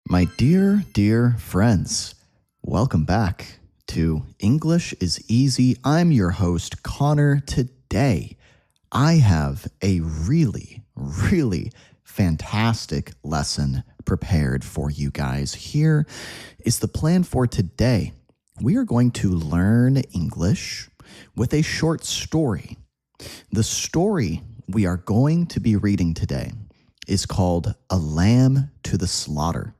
My dear friends, welcome back to English is Easy. I'm your host, Connor. Today, I have a really fantastic lesson prepared for you guys. Here is the plan for today. We are going to learn English with a short story. The story we are going to be reading today is called A Lamb to the Slaughter,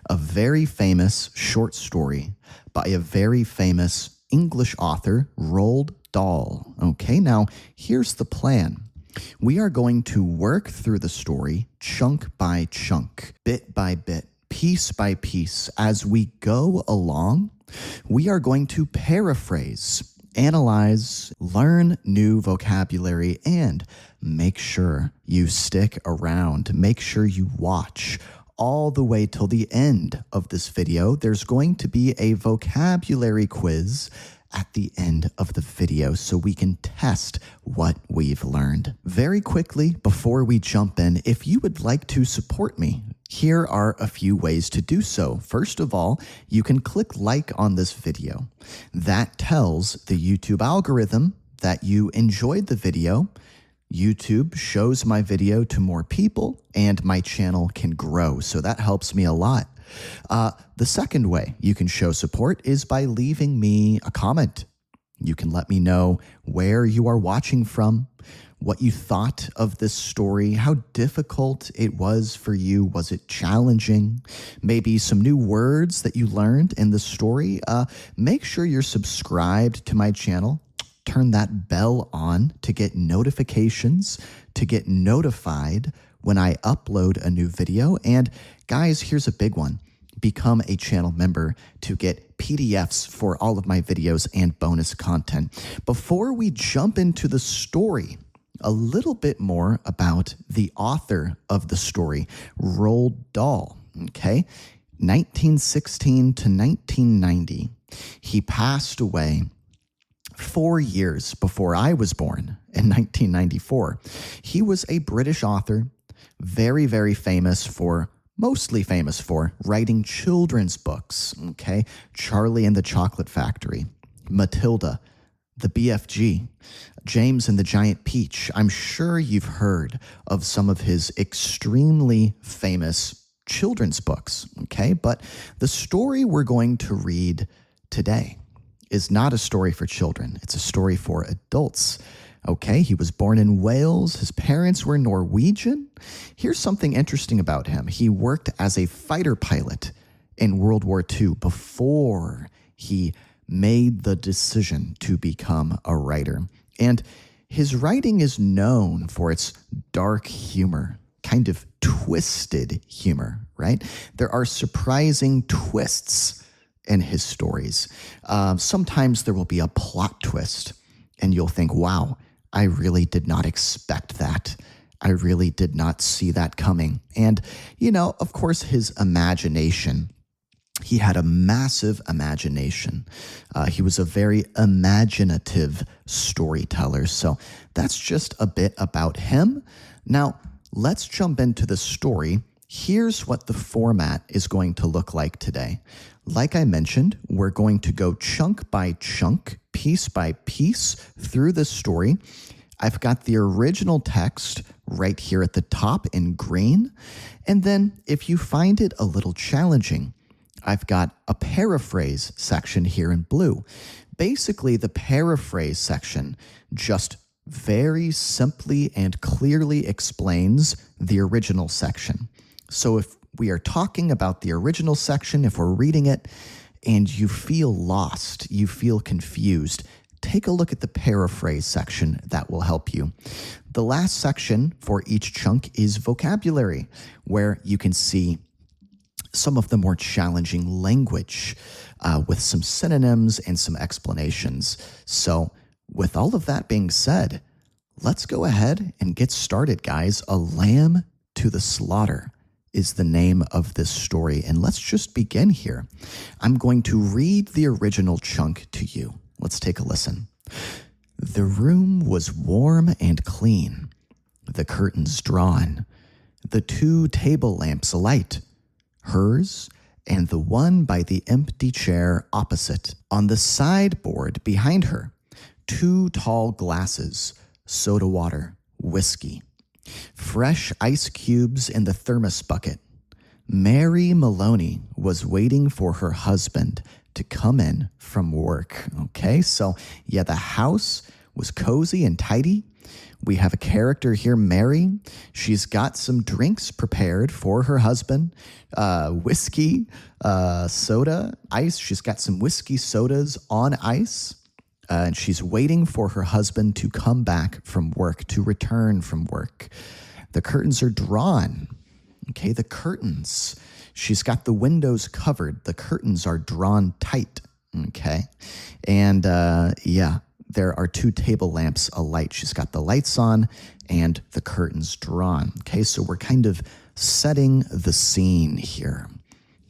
a very famous short story by a very famous English author, Roald Dahl. Okay, now here's the plan. We are going to work through the story chunk by chunk, bit by bit, piece by piece. As we go along, we are going to paraphrase, analyze, learn new vocabulary, and make sure you stick around. Make sure you watch all the way till the end of this video. There's going to be a vocabulary quiz at the end of the video so we can test what we've learned. Very quickly, before we jump in, if you would like to support me, here are a few ways to do so. First of all, you can click like on this video. That tells the YouTube algorithm that you enjoyed the video. YouTube shows my video to more people and my channel can grow. So that helps me a lot. The second way you can show support is by leaving me a comment. You can let me know where you are watching from, what you thought of this story, how difficult it was for you. Was it challenging? Maybe some new words that you learned in the story. Make sure you're subscribed to my channel. Turn that bell on to get notifications, to get notified when I upload a new video. And guys, here's a big one. Become a channel member to get PDFs for all of my videos and bonus content. Before we jump into the story, a little bit more about the author of the story, Roald Dahl, okay? 1916 to 1990. He passed away 4 years before I was born in 1994. He was a British author, very mostly famous for writing children's books, okay? Charlie and the Chocolate Factory, Matilda, the BFG, James and the Giant Peach. I'm sure you've heard of some of his extremely famous children's books, okay? But the story we're going to read today is not a story for children. It's a story for adults. Okay, he was born in Wales. His parents were Norwegian. Here's something interesting about him. He worked as a fighter pilot in World War II before he made the decision to become a writer. And his writing is known for its dark humor, kind of twisted humor, right? There are surprising twists in his stories. Sometimes there will be a plot twist and you'll think, wow, I really did not expect that. I really did not see that coming. And, you know, of course, his imagination, he had a massive imagination. He was a very imaginative storyteller. So that's just a bit about him. Now, let's jump into the story. Here's what the format is going to look like today. Like I mentioned, we're going to go chunk by chunk, piece by piece through the story. I've got the original text right here at the top in green. And then if you find it a little challenging, I've got a paraphrase section here in blue. Basically, the paraphrase section just very simply and clearly explains the original section. So if we are talking about the original section, if we're reading it and you feel lost, you feel confused, take a look at the paraphrase section. That will help you. The last section for each chunk is vocabulary, where you can see some of the more challenging language with some synonyms and some explanations. So with all of that being said, let's go ahead and get started, guys. A Lamb to the Slaughter is the name of this story. And let's just begin here. I'm going to read the original chunk to you. Let's take a listen. The room was warm and clean, the curtains drawn, the 2 table lamps alight, hers and the one by the empty chair opposite. On the sideboard behind her, 2 tall glasses, soda water, whiskey, fresh ice cubes in the thermos bucket. Mary Maloney was waiting for her husband to come in from work. Okay, so yeah, the house was cozy and tidy. We have a character here, Mary. She's got some drinks prepared for her husband, whiskey, soda, ice. She's got some whiskey sodas on ice. And she's waiting for her husband to come back from work, to return from work. The curtains are drawn. Okay, the curtains. She's got the windows covered. The curtains are drawn tight. Okay, and there are 2 table lamps alight. She's got the lights on and the curtains drawn. Okay, so we're kind of setting the scene here.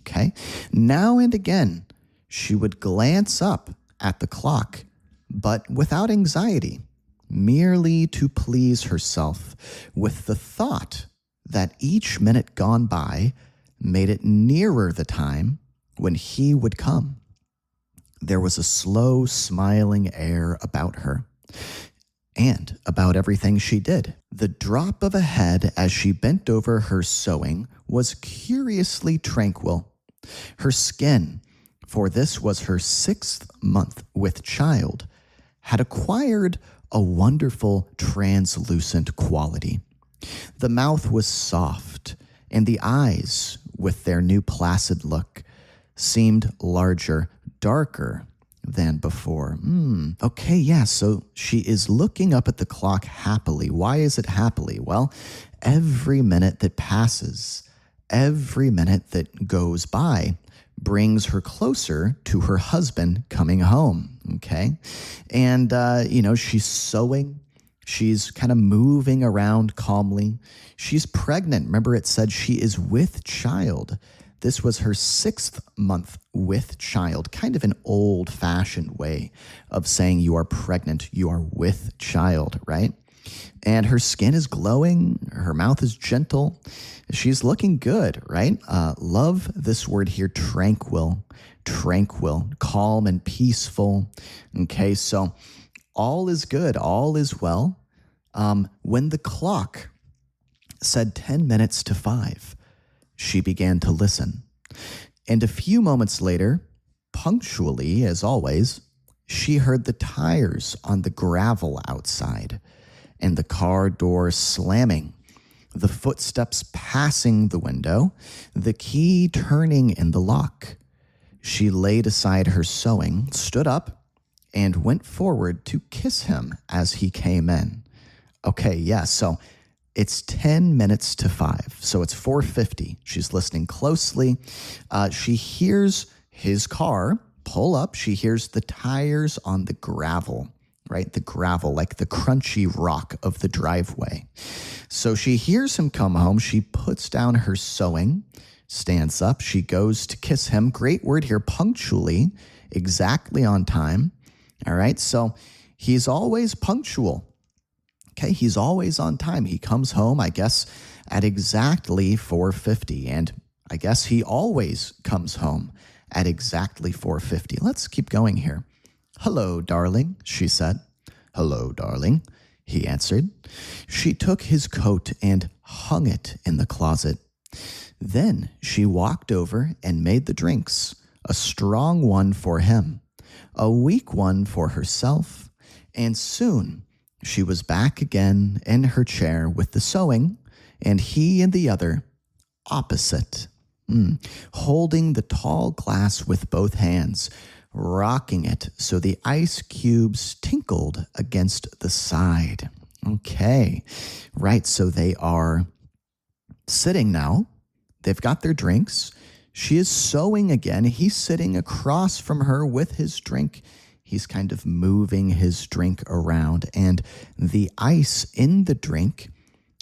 Okay, now and again, she would glance up at the clock, but without anxiety, merely to please herself with the thought that each minute gone by made it nearer the time when he would come. There was a slow, smiling air about her and about everything she did. The drop of a head as she bent over her sewing was curiously tranquil. Her skin, for this was her 6th month with child, had acquired a wonderful translucent quality. The mouth was soft, and the eyes, with their new placid look, seemed larger, darker than before. Okay, yeah, so she is looking up at the clock happily. Why is it happily? Well, every minute that passes, every minute that goes by brings her closer to her husband coming home, okay? And, she's sewing. She's kind of moving around calmly. She's pregnant. Remember, it said she is with child. This was her 6th month with child, kind of an old-fashioned way of saying you are pregnant, you are with child, right? And her skin is glowing, her mouth is gentle. She's looking good, right? Love this word here, tranquil, calm and peaceful. Okay, so all is good, all is well. When the clock said 10 minutes to 5, she began to listen. And a few moments later, punctually as always, she heard the tires on the gravel outside and the car door slamming, the footsteps passing the window, the key turning in the lock. She laid aside her sewing, stood up, and went forward to kiss him as he came in. Okay, yeah, so it's 10 minutes to 5, so it's 4:50. She's listening closely. She hears his car pull up. She hears the tires on the gravel, right? The gravel, like the crunchy rock of the driveway. So she hears him come home. She puts down her sewing, stands up. She goes to kiss him. Great word here, punctually, exactly on time. All right, so he's always punctual. Okay, he's always on time. He comes home, I guess, at exactly 4:50, and I guess he always comes home at exactly 4:50. Let's keep going here. "Hello, darling," she said. "Hello, darling," he answered. She took his coat and hung it in the closet. Then she walked over and made the drinks, a strong one for him, a weak one for herself, and soon she was back again in her chair with the sewing, and he in the other, opposite, holding the tall glass with both hands, rocking it so the ice cubes tinkled against the side. Okay, right, so they are sitting now. They've got their drinks. She is sewing again. He's sitting across from her with his drink. He's kind of moving his drink around, and the ice in the drink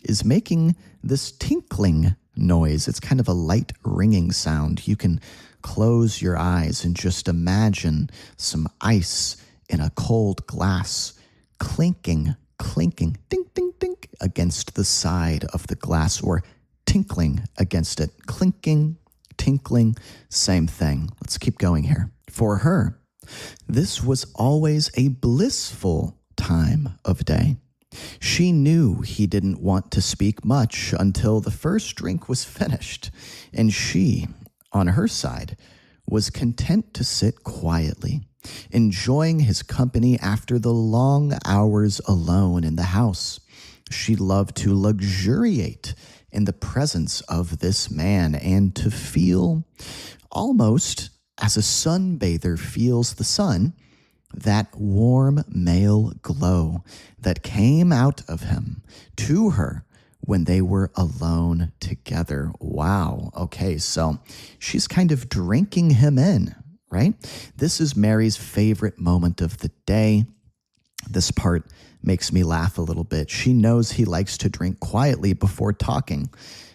is making this tinkling noise. It's kind of a light ringing sound. You can close your eyes and just imagine some ice in a cold glass clinking, ding, ding, ding, against the side of the glass, or tinkling against it, clinking, tinkling, same thing. Let's keep going here. For her, this was always a blissful time of day. She knew he didn't want to speak much until the first drink was finished, and she, on her side, was content to sit quietly, enjoying his company after the long hours alone in the house. She loved to luxuriate in the presence of this man and to feel, almost as a sunbather feels the sun, that warm male glow that came out of him to her when they were alone together. Wow. Okay, so she's kind of drinking him in, right? This is Mary's favorite moment of the day. This part makes me laugh a little bit. She knows he likes to drink quietly before talking.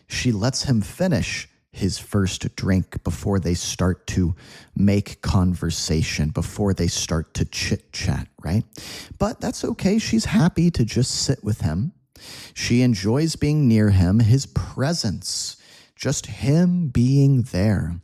She lets him finish his first drink before they start to make conversation, before they start to chit-chat, right? But that's okay. She's happy to just sit with him. She enjoys being near him, his presence, just him being there,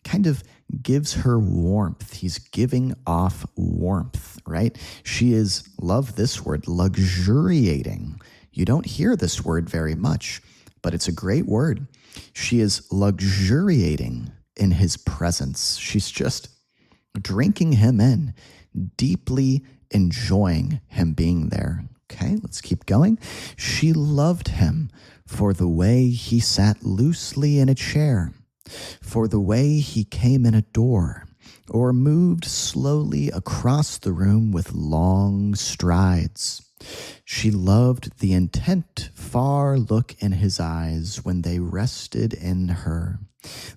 kind of gives her warmth. He's giving off warmth, right? She is, love this word, luxuriating. You don't hear this word very much, but it's a great word. She is luxuriating in his presence. She's just drinking him in, deeply enjoying him being there. Okay, let's keep going. She loved him for the way he sat loosely in a chair, for the way he came in a door, or moved slowly across the room with long strides. She loved the intent, far look in his eyes when they rested in her,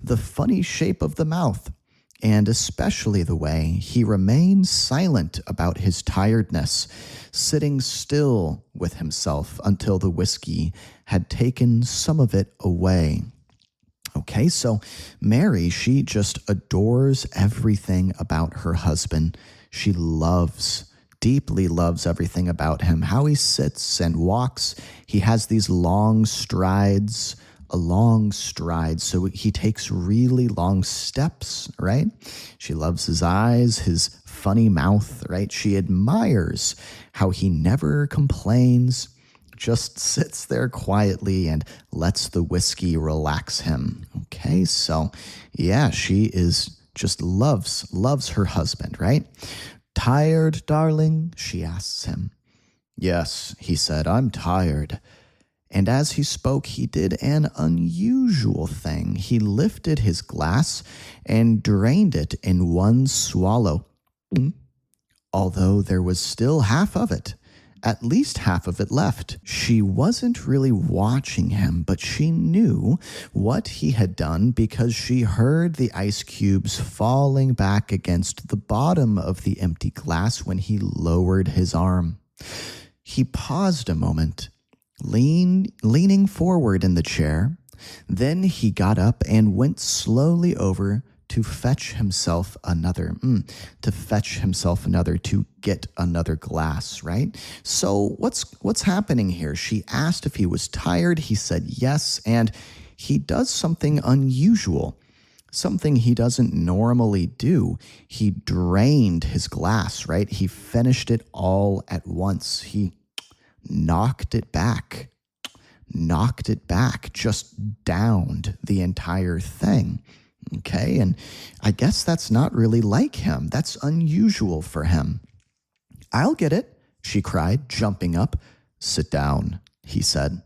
the funny shape of the mouth, and especially the way he remained silent about his tiredness, sitting still with himself until the whiskey had taken some of it away. Okay, so Mary, she just adores everything about her husband. She deeply loves everything about him, how he sits and walks. He has these long strides, so he takes really long steps, right? She loves his eyes, his funny mouth, right? She admires how he never complains, just sits there quietly and lets the whiskey relax him. Okay, so yeah, she is just loves her husband, right? Tired, darling? She asks him. Yes, he said, I'm tired. And as he spoke, he did an unusual thing. He lifted his glass and drained it in one swallow, although there was still half of it. At least half of it left. She wasn't really watching him, but she knew what he had done because she heard the ice cubes falling back against the bottom of the empty glass when he lowered his arm. He paused a moment, leaning forward in the chair. Then he got up and went slowly over to fetch himself another, to get another glass, right? So what's happening here? She asked if he was tired. He said yes, and he does something unusual, something he doesn't normally do. He drained his glass, right? He finished it all at once. He knocked it back, just downed the entire thing. Okay, and I guess that's not really like him. That's unusual for him. I'll get it, she cried, jumping up. Sit down, he said.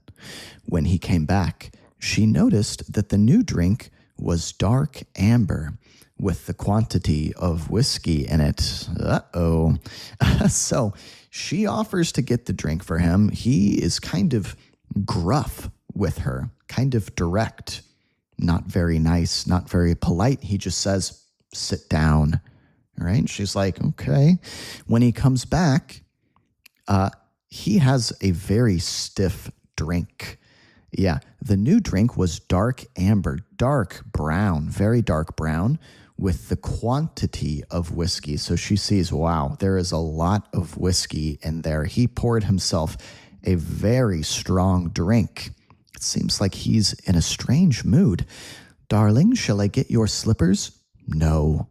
When he came back, she noticed that the new drink was dark amber with the quantity of whiskey in it. Uh-oh. So she offers to get the drink for him. He is kind of gruff with her, kind of direct. Not very nice, not very polite. He just says, sit down, right? She's like, okay. When he comes back, he has a very stiff drink. Yeah, the new drink was dark amber, dark brown, very dark brown with the quantity of whiskey. So she sees, wow, there is a lot of whiskey in there. He poured himself a very strong drink. It seems like he's in a strange mood. Darling, shall I get your slippers? No.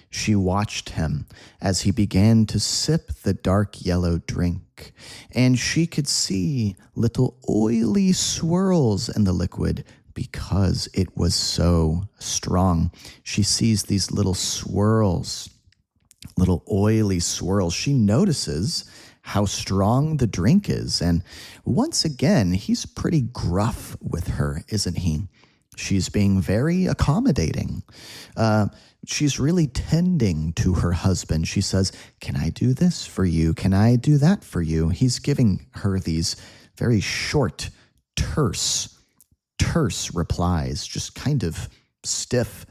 She watched him as he began to sip the dark yellow drink, and she could see little oily swirls in the liquid because it was so strong. She sees these little swirls, little oily swirls. She notices how strong the drink is, and once again, he's pretty gruff with her, isn't he? She's being very accommodating. She's really tending to her husband. She says, can I do this for you? Can I do that for you? He's giving her these very short, terse replies, just kind of stiff,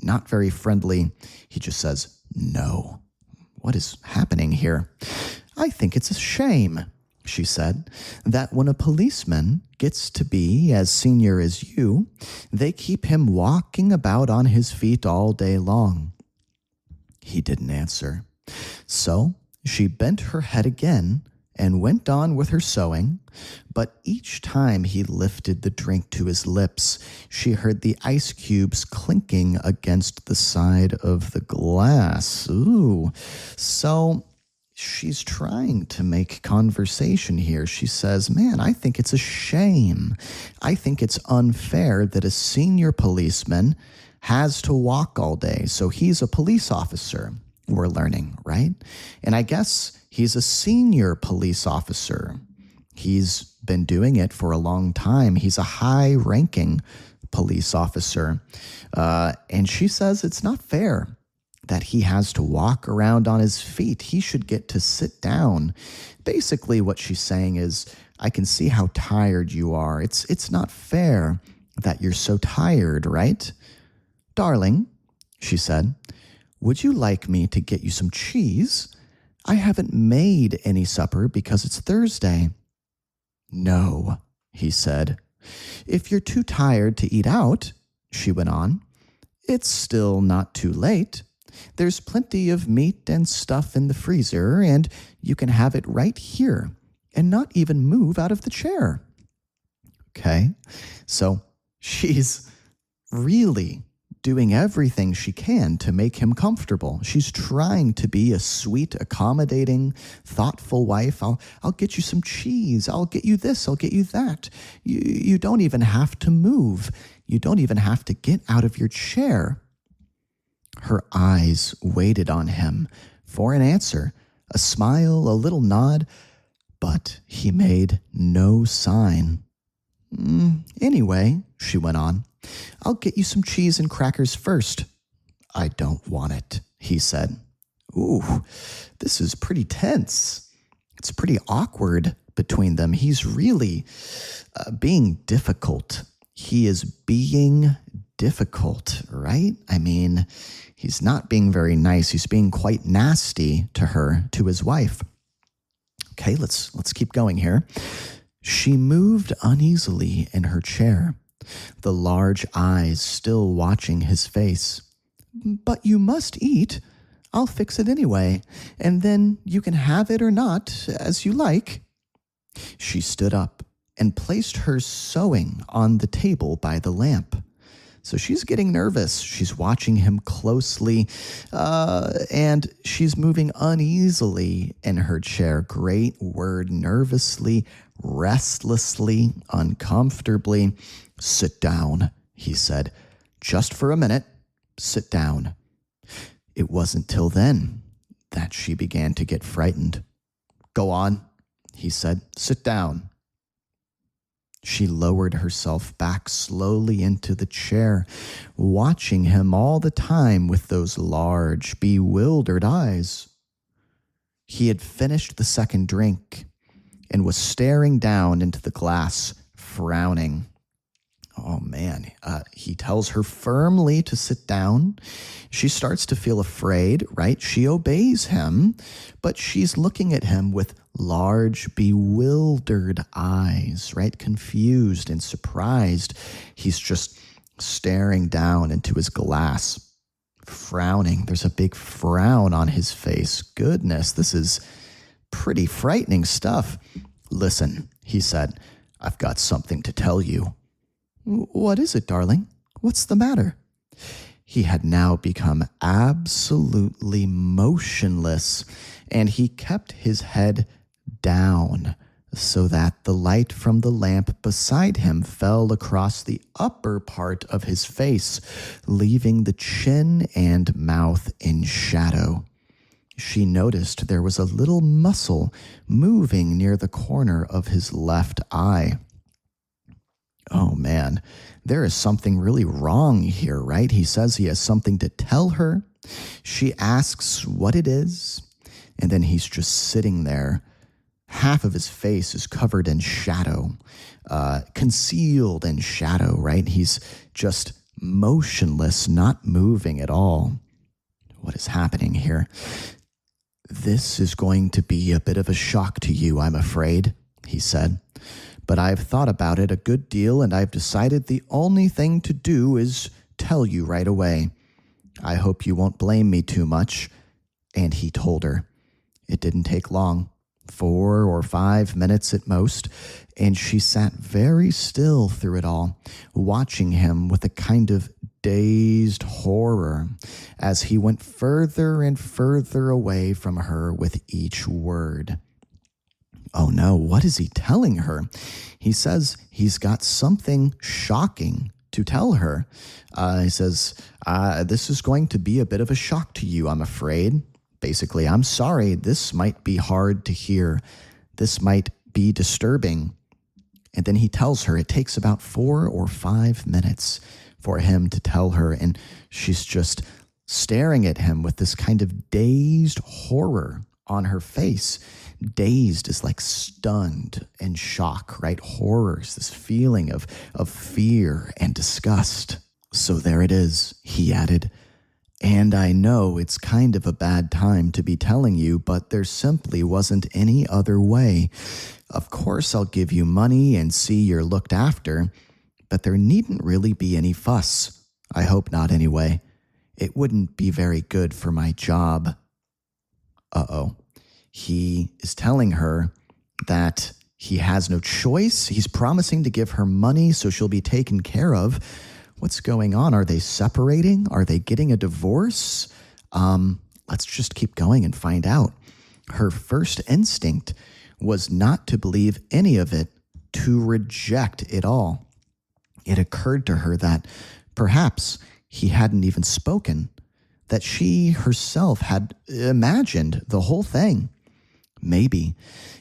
not very friendly. He just says, no. What is happening here? I think it's a shame, she said, that when a policeman gets to be as senior as you, they keep him walking about on his feet all day long. He didn't answer. So she bent her head again and went on with her sewing, but each time he lifted the drink to his lips, she heard the ice cubes clinking against the side of the glass. Ooh. So she's trying to make conversation here. She says, man, I think it's a shame. I think it's unfair that a senior policeman has to walk all day. So he's a police officer, we're learning, right? And I guess he's a senior police officer. He's been doing it for a long time. He's a high-ranking police officer. And she says it's not fair that he has to walk around on his feet. He should get to sit down. Basically, what she's saying is, I can see how tired you are. It's not fair that you're so tired, right? Darling, she said, would you like me to get you some cheese? I haven't made any supper because it's Thursday. No, he said. If you're too tired to eat out, she went on, it's still not too late. There's plenty of meat and stuff in the freezer, and you can have it right here and not even move out of the chair. Okay, so she's really doing everything she can to make him comfortable. She's trying to be a sweet, accommodating, thoughtful wife. I'll get you some cheese. I'll get you this. I'll get you that. You don't even have to move. You don't even have to get out of your chair. Her eyes waited on him for an answer, a smile, a little nod, but he made no sign. Anyway, she went on, I'll get you some cheese and crackers first. I don't want it, he said. Ooh, this is pretty tense. It's pretty awkward between them. He's really being difficult. He is being difficult, right? I mean, he's not being very nice. He's being quite nasty to her, to his wife. Okay, let's keep going here. She moved uneasily in her chair, the large eyes still watching his face. But you must eat. I'll fix it anyway, and then you can have it or not, as you like. She stood up and placed her sewing on the table by the lamp. So she's getting nervous. She's watching him closely, and she's moving uneasily in her chair. Great word, nervously, restlessly, uncomfortably. Sit down, he said. Just for a minute, sit down. It wasn't till then that she began to get frightened. Go on, he said. Sit down. She lowered herself back slowly into the chair, watching him all the time with those large, bewildered eyes. He had finished the second drink and was staring down into the glass, frowning. Oh, man. He tells her firmly to sit down. She starts to feel afraid, right? She obeys him, but she's looking at him with large, bewildered eyes, right? Confused and surprised. He's just staring down into his glass, frowning. There's a big frown on his face. Goodness, this is pretty frightening stuff. Listen, he said, I've got something to tell you. What is it, darling? What's the matter?" He had now become absolutely motionless, and he kept his head down so that the light from the lamp beside him fell across the upper part of his face, leaving the chin and mouth in shadow. She noticed there was a little muscle moving near the corner of his left eye. Oh man, there is something really wrong here, right? He says he has something to tell her. She asks what it is, and then he's just sitting there. Half of his face is covered in shadow, concealed in shadow, right? He's just motionless, not moving at all. What is happening here? "This is going to be a bit of a shock to you, I'm afraid," he said. "But I've thought about it a good deal, and I've decided the only thing to do is tell you right away. I hope you won't blame me too much." And he told her. It didn't take long, 4 or 5 minutes at most, and she sat very still through it all, watching him with a kind of dazed horror as he went further and further away from her with each word. Oh no, what is he telling her? He says he's got something shocking to tell her. He says, "This is going to be a bit of a shock to you, I'm afraid. Basically, I'm sorry, this might be hard to hear. This might be disturbing." And then he tells her it takes about 4 or 5 minutes for him to tell her, and she's just staring at him with this kind of dazed horror on her face. Dazed is like stunned and shock, right? Horror is this feeling of fear and disgust. "So there it is," he added. "And I know it's kind of a bad time to be telling you, but there simply wasn't any other way. Of course, I'll give you money and see you're looked after, but there needn't really be any fuss. I hope not anyway. It wouldn't be very good for my job." Uh-oh. He is telling her that he has no choice. He's promising to give her money so she'll be taken care of. What's going on? Are they separating? Are they getting a divorce? Let's just keep going and find out. Her first instinct was not to believe any of it, to reject it all. It occurred to her that perhaps he hadn't even spoken, that she herself had imagined the whole thing. Maybe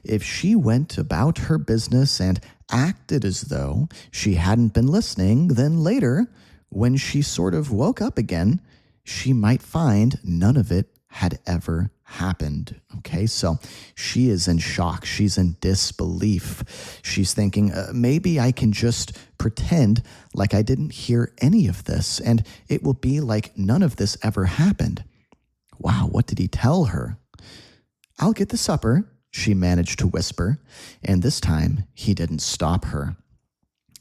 if she went about her business and acted as though she hadn't been listening, then later, when she sort of woke up again, she might find none of it had ever happened. Okay, so she is in shock. She's in disbelief. She's thinking, maybe I can just pretend like I didn't hear any of this, and it will be like none of this ever happened. Wow, what did he tell her? "I'll get the supper," she managed to whisper, and this time he didn't stop her.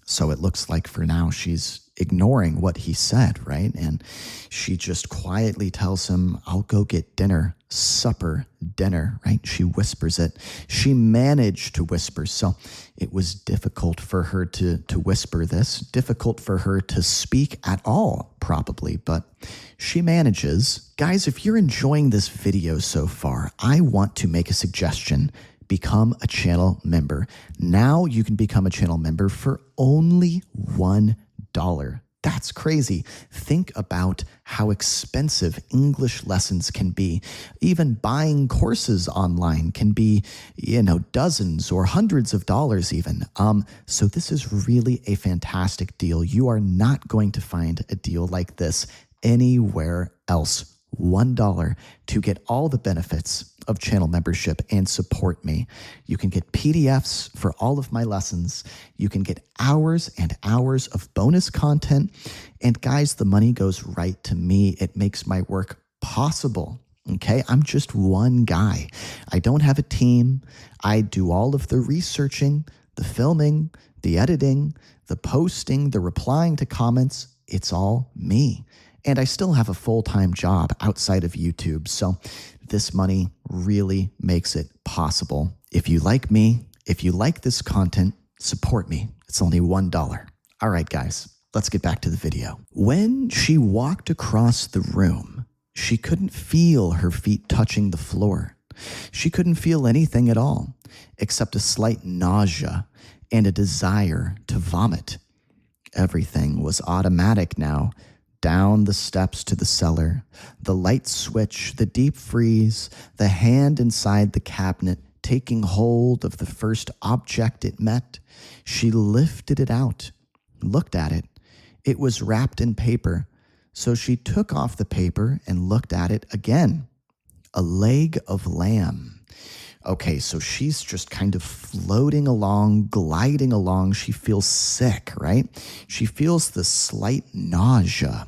So it looks like for now she's ignoring what he said, right? And she just quietly tells him, "I'll go get dinner, supper, dinner," right? She whispers it. She managed to whisper, so it was difficult for her to whisper this, difficult for her to speak at all, probably, but she manages. Guys, if you're enjoying this video so far, I want to make a suggestion. Become a channel member. Now you can become a channel member for only $1. That's crazy. Think about how expensive English lessons can be. Even buying courses online can be, dozens or hundreds of dollars even. So this is really a fantastic deal. You are not going to find a deal like this anywhere else. $1 to get all the benefits of channel membership and support me. You can get PDFs for all of my lessons. You can get hours and hours of bonus content. And guys, the money goes right to me. It makes my work possible. Okay, I'm just one guy. I don't have a team. I do all of the researching, the filming, the editing, the posting, the replying to comments. It's all me. And I still have a full-time job outside of YouTube. So this money really makes it possible. If you like me, if you like this content, support me. It's only $1. All right, guys, let's get back to the video. When she walked across the room, she couldn't feel her feet touching the floor. She couldn't feel anything at all, except a slight nausea and a desire to vomit. Everything was automatic now. Down the steps to the cellar, the light switch, the deep freeze, the hand inside the cabinet taking hold of the first object it met. She lifted it out, looked at it. It was wrapped in paper, so she took off the paper and looked at it again. A leg of lamb. Okay, so she's just kind of floating along, gliding along. She feels sick, right? She feels this slight nausea,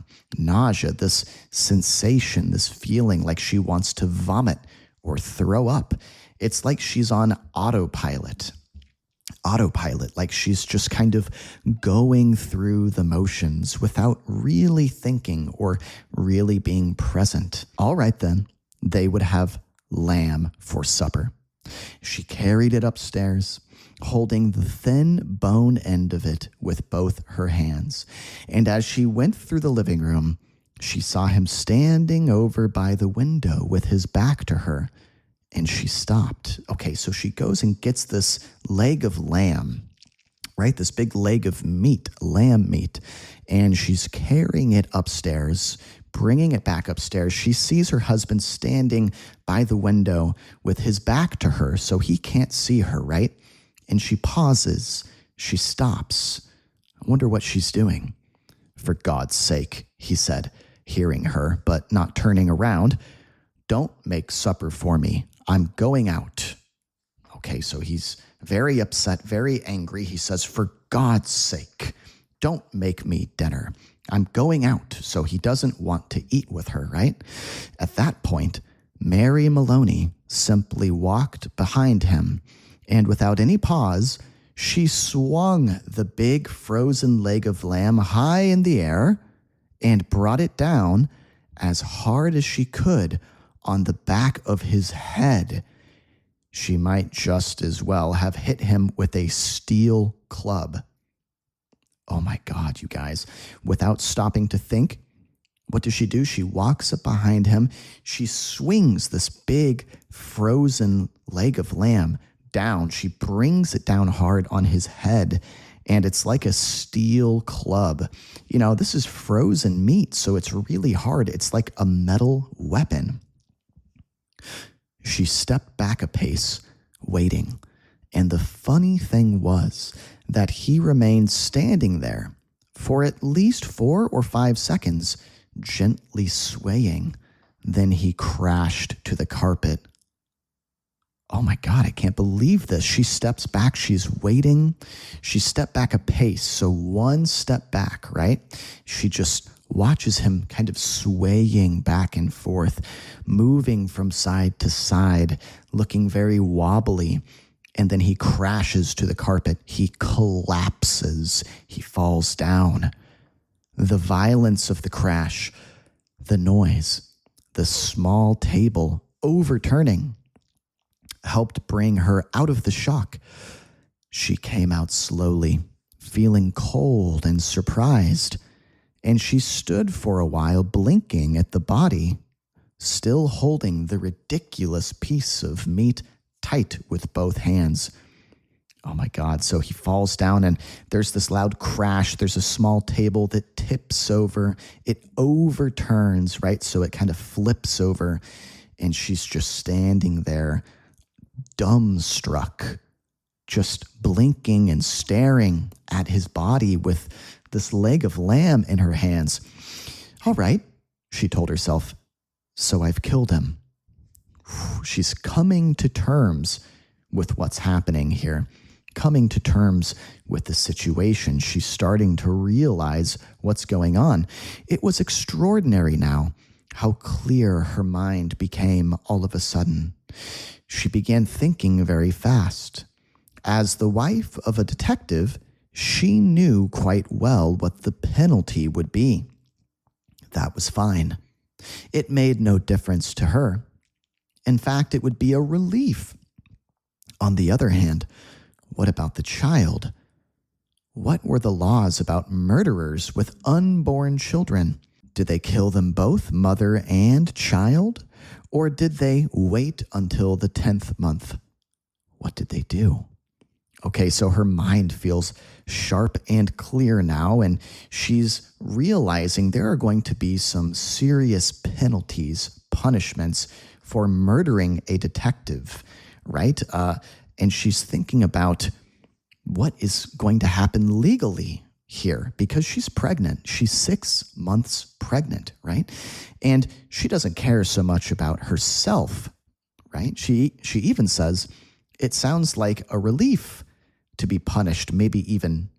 this sensation, this feeling like she wants to vomit or throw up. It's like she's on autopilot, like she's just kind of going through the motions without really thinking or really being present. All right, then, they would have lamb for supper. She carried it upstairs, holding the thin bone end of it with both her hands. And as she went through the living room, she saw him standing over by the window with his back to her, and she stopped. Okay, so she goes and gets this leg of lamb, right? This big leg of meat, lamb meat, and she's carrying it upstairs, bringing it back upstairs. She sees her husband standing by the window with his back to her, so he can't see her, right? And she pauses. She stops. I wonder what she's doing. For God's sake, he said, hearing her, but not turning around. Don't make supper for me. I'm going out. Okay, so he's very upset, very angry. He says, for God's sake, don't make me dinner. I'm going out. So he doesn't want to eat with her, right? At that point, Mary Maloney simply walked behind him, and without any pause, she swung the big frozen leg of lamb high in the air and brought it down as hard as she could on the back of his head. She might just as well have hit him with a steel club. Oh my God, you guys. Without stopping to think, what does she do? She walks up behind him. She swings this big frozen leg of lamb down. She brings it down hard on his head, and it's like a steel club. You know, this is frozen meat, so it's really hard. It's like a metal weapon. She stepped back a pace, waiting, and the funny thing was that he remained standing there for at least 4 or 5 seconds, gently swaying. Then he crashed to the carpet. Oh my God, I can't believe this. She steps back, she's waiting. She stepped back a pace, so 1 step back, right? She just watches him kind of swaying back and forth, moving from side to side, looking very wobbly. And then he crashes to the carpet. He collapses. He falls down. The violence of the crash, the noise, the small table overturning helped bring her out of the shock. She came out slowly, feeling cold and surprised, and she stood for a while blinking at the body, still holding the ridiculous piece of meat tight with both hands. Oh my God. So he falls down and there's this loud crash. There's a small table that tips over. It overturns, right? So it kind of flips over, and she's just standing there, dumbstruck, just blinking and staring at his body with this leg of lamb in her hands. All right, she told herself, so I've killed him. She's coming to terms with what's happening here, coming to terms with the situation. She's starting to realize what's going on. It was extraordinary now how clear her mind became all of a sudden. She began thinking very fast. As the wife of a detective, she knew quite well what the penalty would be. That was fine. It made no difference to her. In fact, it would be a relief. On the other hand, what about the child? What were the laws about murderers with unborn children? Did they kill them both, mother and child? Or did they wait until the 10th month? What did they do? Okay, so her mind feels sharp and clear now, and she's realizing there are going to be some serious penalties, punishments for murdering a detective, right? And she's thinking about what is going to happen legally here because she's pregnant. She's 6 months pregnant, right? And she doesn't care so much about herself, right? She even says, it sounds like a relief to be punished, maybe even,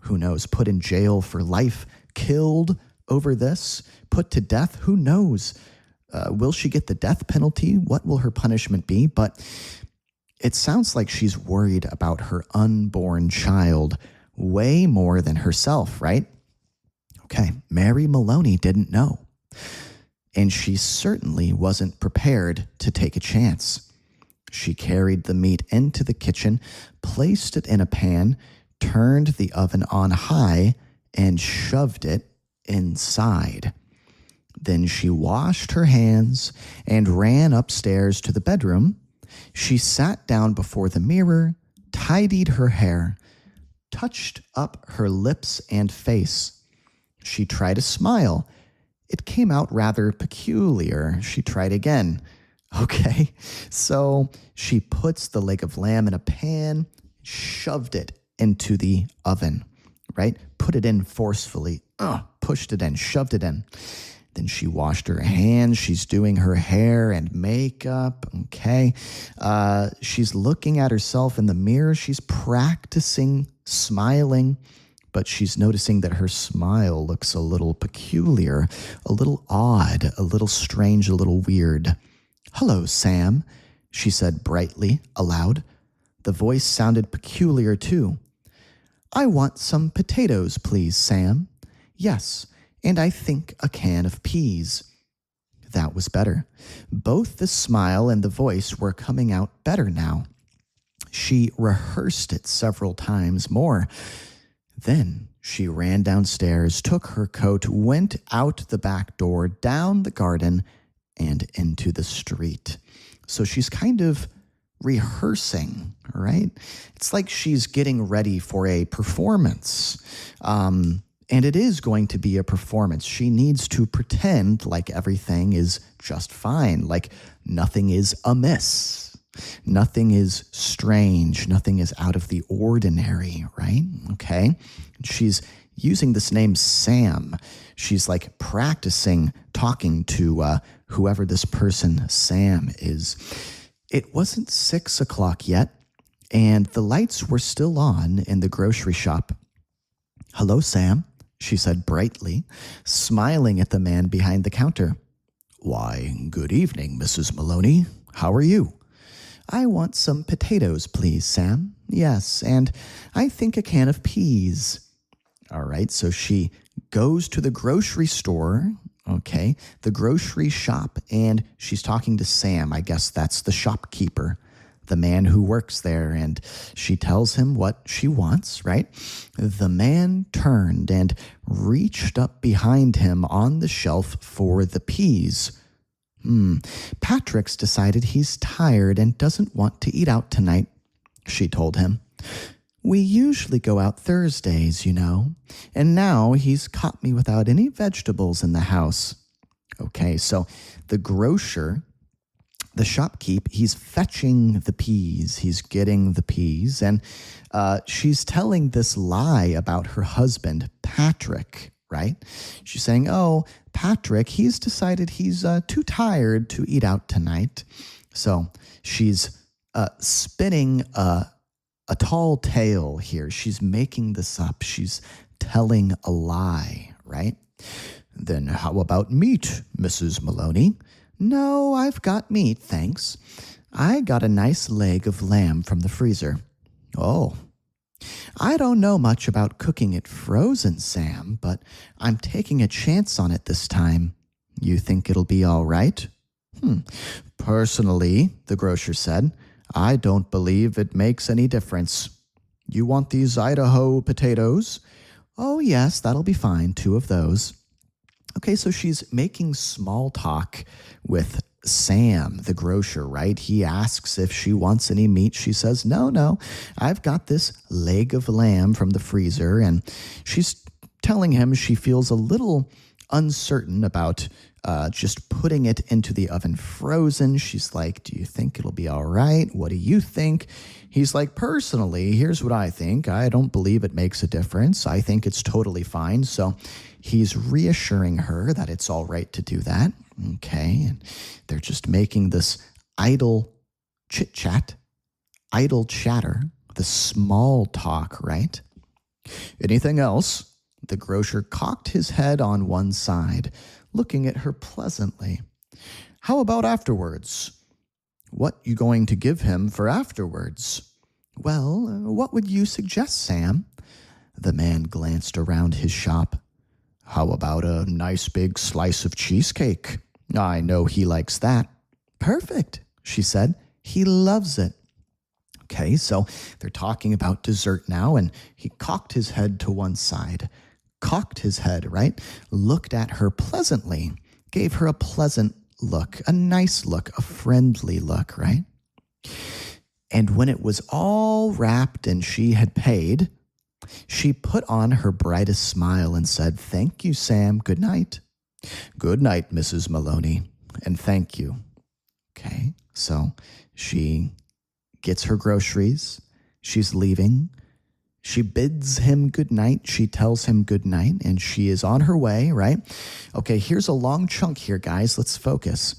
who knows, put in jail for life, killed over this, put to death, who knows? Will she get the death penalty? What will her punishment be? But it sounds like she's worried about her unborn child way more than herself, right? Okay, Mary Maloney didn't know. And she certainly wasn't prepared to take a chance. She carried the meat into the kitchen, placed it in a pan, turned the oven on high, and shoved it inside. Then she washed her hands and ran upstairs to the bedroom. She sat down before the mirror, tidied her hair, touched up her lips and face. She tried a smile. It came out rather peculiar. She tried again. Okay, so she puts the leg of lamb in a pan, shoved it into the oven, right? Put it in forcefully, pushed it in, shoved it in. Then she washed her hands. She's doing her hair and makeup. Okay. She's looking at herself in the mirror. She's practicing smiling, but she's noticing that her smile looks a little peculiar, a little odd, a little strange, a little weird. "Hello, Sam," she said brightly, aloud. The voice sounded peculiar, too. "I want some potatoes, please, Sam." "Yes, and I think a can of peas." That was better. Both the smile and the voice were coming out better now. She rehearsed it several times more. Then she ran downstairs, took her coat, went out the back door, down the garden, and into the street. So she's kind of rehearsing, right? It's like she's getting ready for a performance. And it is going to be a performance. She needs to pretend like everything is just fine, like nothing is amiss. Nothing is strange. Nothing is out of the ordinary, right? Okay. She's using this name Sam. She's like practicing talking to whoever this person Sam is. It wasn't 6 o'clock yet, and the lights were still on in the grocery shop. "Hello, Sam," she said brightly, smiling at the man behind the counter. "Why, good evening, Mrs. Maloney. How are you?" "I want some potatoes, please, Sam." "Yes, and I think a can of peas." All right, so she goes to the grocery store, okay, the grocery shop, and she's talking to Sam. I guess that's the shopkeeper, the man who works there, and she tells him what she wants, right? The man turned and reached up behind him on the shelf for the peas. "Patrick's decided he's tired and doesn't want to eat out tonight," she told him. "We usually go out Thursdays, you know, and now he's caught me without any vegetables in the house." Okay, so the grocer, the shopkeep, he's fetching the peas. He's getting the peas, and she's telling this lie about her husband, Patrick, right? She's saying, "Oh, Patrick, he's decided he's too tired to eat out tonight." So she's spinning a tall tale here. She's making this up. She's telling a lie, right? "Then how about meat, Mrs. Maloney?" "No, I've got meat, thanks. I got a nice leg of lamb from the freezer." "Oh, I don't know much about cooking it frozen, Sam, but I'm taking a chance on it this time. You think it'll be all right?" "Personally," the grocer said, "I don't believe it makes any difference." You want these Idaho potatoes? Oh, yes, that'll be fine. 2 of those. Okay, so she's making small talk with Sam, the grocer, right? He asks if she wants any meat. She says, no, I've got this leg of lamb from the freezer. And she's telling him she feels a little uncertain about just putting it into the oven frozen. She's like, do you think it'll be all right? What do you think? He's like, personally, here's what I think. I don't believe it makes a difference. I think it's totally fine. So he's reassuring her that it's all right to do that. Okay. And they're just making this idle chit-chat, idle chatter, the small talk, right? Anything else? The grocer cocked his head on one side, looking at her pleasantly. How about afterwards? What you going to give him for afterwards? Well, what would you suggest, Sam? The man glanced around his shop. How about a nice big slice of cheesecake? I know he likes that. Perfect, she said. He loves it. Okay, so they're talking about dessert now, and he cocked his head to one side. Cocked his head, right? Looked at her pleasantly. Gave her a pleasant look, a nice look, a friendly look, right? And when it was all wrapped and she had paid, she put on her brightest smile and said, Thank you, Sam. Good night. Good night, Mrs. Maloney, and thank you. Okay, so she gets her groceries. She's leaving. She bids him good night. She tells him good night, and she is on her way, right? Okay, here's a long chunk here, guys. Let's focus.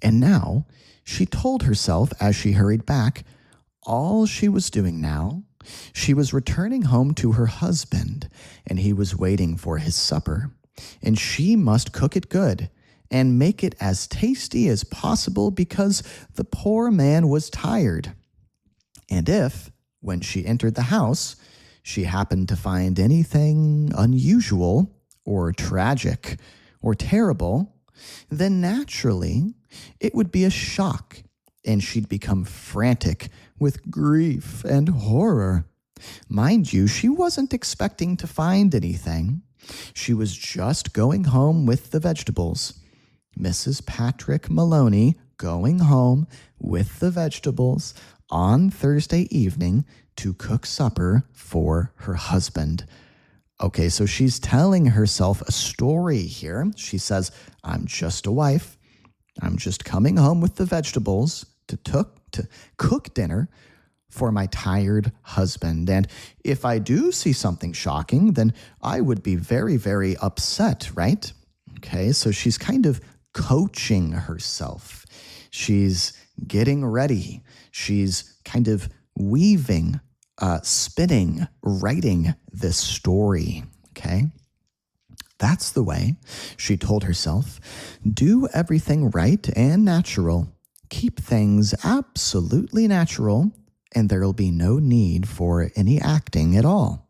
And now she told herself as she hurried back, all she was doing now, she was returning home to her husband, and he was waiting for his supper. And she must cook it good and make it as tasty as possible because the poor man was tired. And if, when she entered the house, she happened to find anything unusual or tragic or terrible, then naturally it would be a shock and she'd become frantic with grief and horror. Mind you, she wasn't expecting to find anything. She was just going home with the vegetables. Mrs. Patrick Maloney going home with the vegetables on Thursday evening to cook supper for her husband. Okay, so she's telling herself a story here. She says, I'm just a wife. I'm just coming home with the vegetables to cook dinner for my tired husband. And if I do see something shocking, then I would be very, very upset, right? Okay, so she's kind of coaching herself. She's getting ready. She's kind of weaving, spinning, writing this story, okay? That's the way, she told herself. Do everything right and natural. Keep things absolutely natural, and there'll be no need for any acting at all.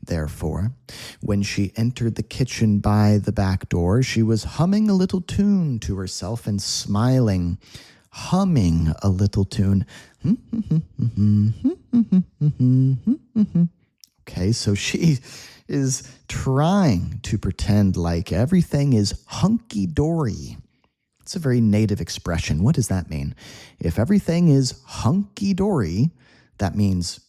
Therefore, when she entered the kitchen by the back door, she was humming a little tune to herself and smiling, humming a little tune. Okay, so she is trying to pretend like everything is hunky-dory. It's a very native expression. What does that mean? If everything is hunky-dory, that means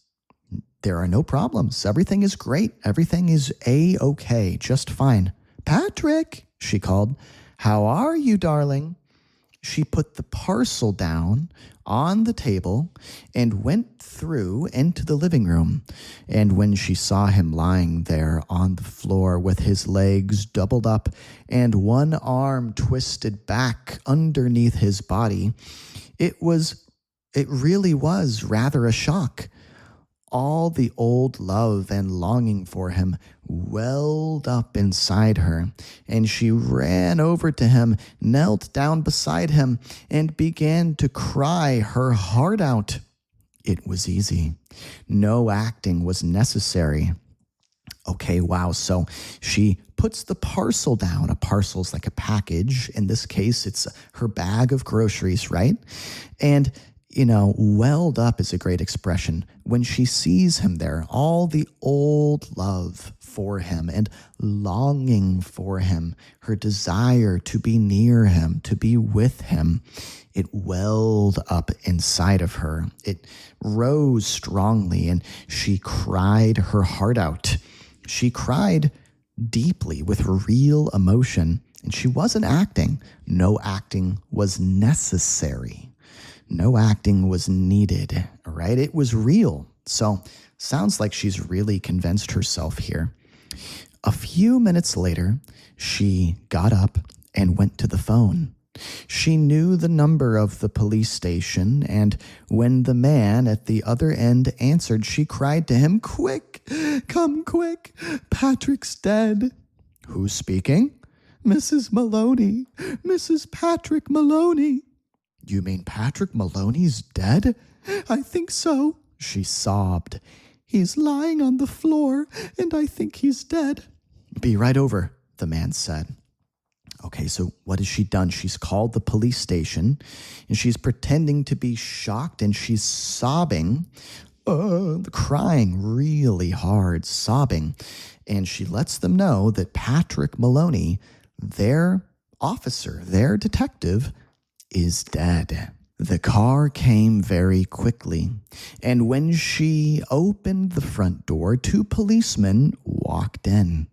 there are no problems. Everything is great. Everything is A-okay, just fine. Patrick, she called. How are you, darling? She put the parcel down on the table and went through into the living room. And when she saw him lying there on the floor with his legs doubled up and one arm twisted back underneath his body, it really was rather a shock. All the old love and longing for him welled up inside her, and she ran over to him, knelt down beside him, and began to cry her heart out. It was easy. No acting was necessary. Okay, wow, so she puts the parcel down. A parcel's like a package. In this case, it's her bag of groceries, right? And welled up is a great expression. When she sees him there, all the old love for him and longing for him, her desire to be near him, to be with him, it welled up inside of her. It rose strongly, and she cried her heart out. She cried deeply with real emotion, and she wasn't acting. No acting was necessary. No acting was needed, right? It was real. So sounds like she's really convinced herself here. A few minutes later, she got up and went to the phone. She knew the number of the police station, and when the man at the other end answered, she cried to him, "Quick, come quick, Patrick's dead." "Who's speaking?" "Mrs. Maloney, Mrs. Patrick Maloney." "You mean Patrick Maloney's dead?" "I think so," she sobbed. "He's lying on the floor, and I think he's dead." "Be right over," the man said. Okay, so what has she done? She's called the police station, and she's pretending to be shocked, and she's sobbing, crying really hard, sobbing. And she lets them know that Patrick Maloney, their officer, their detective, is dead. The car came very quickly, and when she opened the front door, 2 policemen walked in.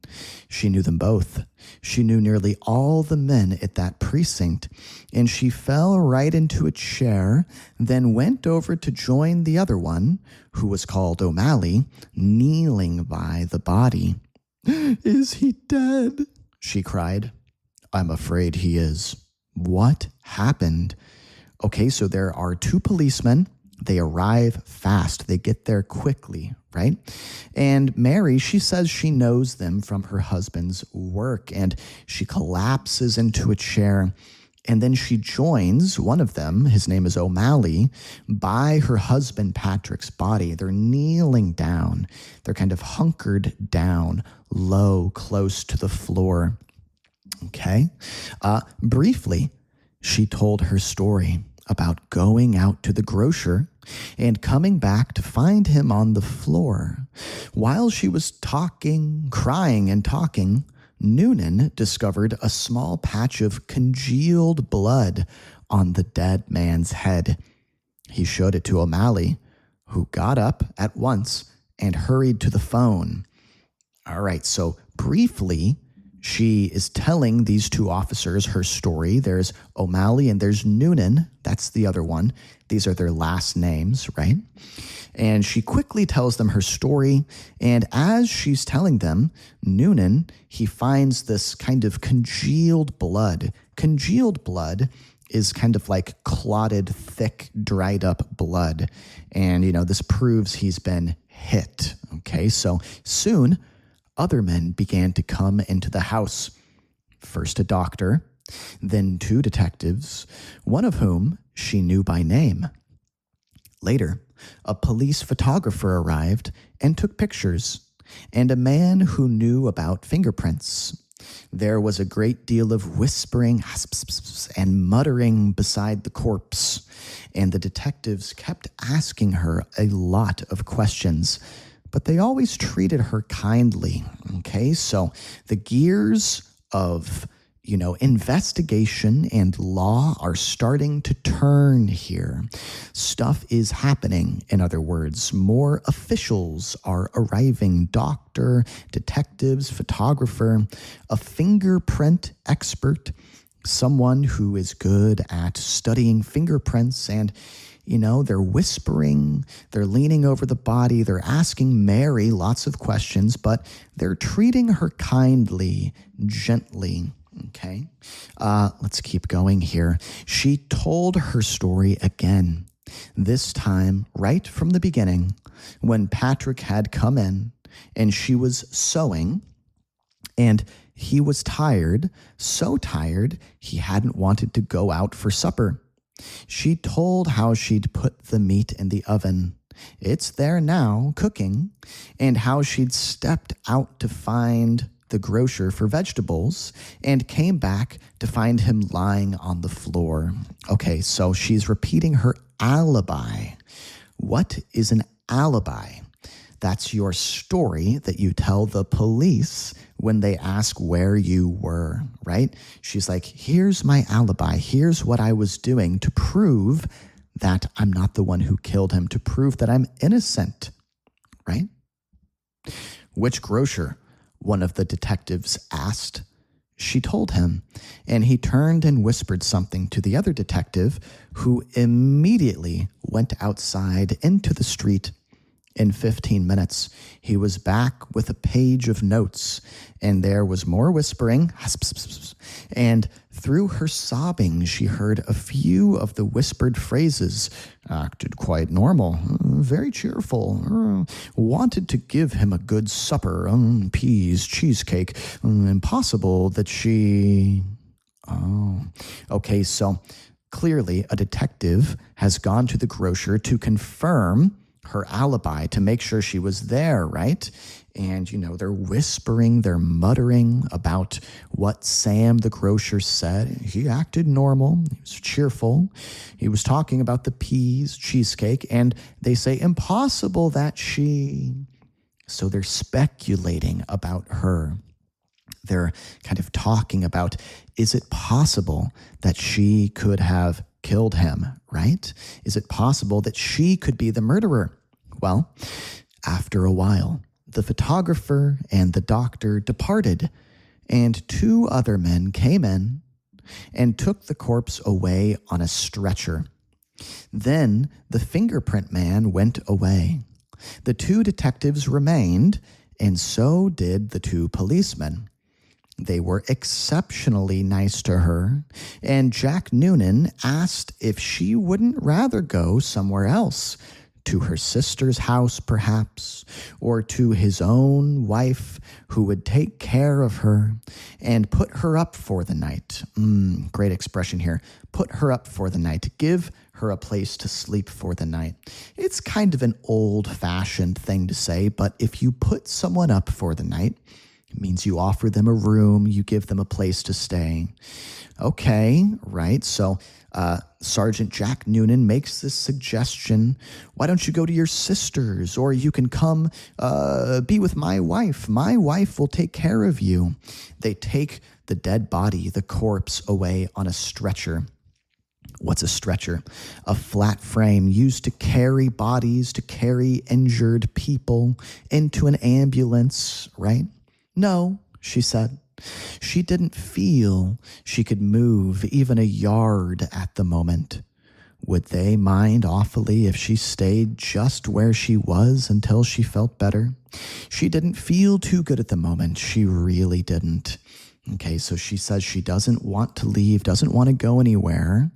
She knew them both. She knew nearly all the men at that precinct, and she fell right into a chair, then went over to join the other one, who was called O'Malley, kneeling by the body. "Is he dead?" she cried. "I'm afraid he is." "What happened?" Okay, so there are 2 policemen. They arrive fast. They get there quickly, right? And Mary, she says she knows them from her husband's work, and she collapses into a chair. And then she joins one of them, his name is O'Malley, by her husband Patrick's body. They're kneeling down. They're kind of hunkered down, low, close to the floor. Okay? Briefly, she told her story about going out to the grocer and coming back to find him on the floor. While she was talking, crying and talking, Noonan discovered a small patch of congealed blood on the dead man's head. He showed it to O'Malley, who got up at once and hurried to the phone. All right, so briefly, she is telling these 2 officers her story. There's O'Malley and there's Noonan. That's the other one. These are their last names, right? And she quickly tells them her story. And as she's telling them, Noonan, he finds this kind of congealed blood. Congealed blood is kind of like clotted, thick, dried up blood. And, this proves he's been hit. Okay, so soon, other men began to come into the house. First a doctor, then 2 detectives, one of whom she knew by name. Later, a police photographer arrived and took pictures, and a man who knew about fingerprints. There was a great deal of whispering and muttering beside the corpse, and the detectives kept asking her a lot of questions, but they always treated her kindly. Okay, so the gears of, investigation and law are starting to turn here. Stuff is happening, in other words. More officials are arriving. Doctor, detectives, photographer, a fingerprint expert, someone who is good at studying fingerprints, and they're whispering, they're leaning over the body, they're asking Mary lots of questions, but they're treating her kindly, gently. Okay, let's keep going here. She told her story again, this time right from the beginning, when Patrick had come in and she was sewing, and he was tired, so tired he hadn't wanted to go out for supper. She told how she'd put the meat in the oven. It's there now, cooking, and how she'd stepped out to find the grocer for vegetables and came back to find him lying on the floor. Okay, so she's repeating her alibi. What is an alibi? That's your story that you tell the police when they ask where you were, right? She's like, here's my alibi. Here's what I was doing to prove that I'm not the one who killed him, to prove that I'm innocent, right? Which grocer? One of the detectives asked. She told him, and he turned and whispered something to the other detective, who immediately went outside into the street. In 15 minutes, he was back with a page of notes, and there was more whispering, and through her sobbing, she heard a few of the whispered phrases. Acted quite normal, very cheerful, wanted to give him a good supper, peas, cheesecake, impossible that she... Oh, okay, so clearly a detective has gone to the grocer to confirm her alibi, to make sure she was there, right? And, they're whispering, they're muttering about what Sam the grocer said. He acted normal, he was cheerful, he was talking about the peas, cheesecake, and they say impossible that she... So they're speculating about her. They're kind of talking about, is it possible that she could have killed him, right? Is it possible that she could be the murderer? Well, after a while, the photographer and the doctor departed, and two other men came in and took the corpse away on a stretcher. Then the fingerprint man went away. The two detectives remained, and so did the two policemen. They were exceptionally nice to her, and Jack Noonan asked if she wouldn't rather go somewhere else, to her sister's house perhaps, or to his own wife who would take care of her and put her up for the night. Great expression here. Put her up for the night. Give her a place to sleep for the night. It's kind of an old-fashioned thing to say, but if you put someone up for the night, it means you offer them a room, you give them a place to stay. Okay, right, so Sergeant Jack Noonan makes this suggestion. Why don't you go to your sister's, or you can come be with my wife. My wife will take care of you. They take the dead body, the corpse, away on a stretcher. What's a stretcher? A flat frame used to carry bodies, to carry injured people into an ambulance, right? No, she said. She didn't feel she could move even a yard at the moment. Would they mind awfully if she stayed just where she was until she felt better? She didn't feel too good at the moment. She really didn't. Okay, so she says she doesn't want to leave, doesn't want to go anywhere.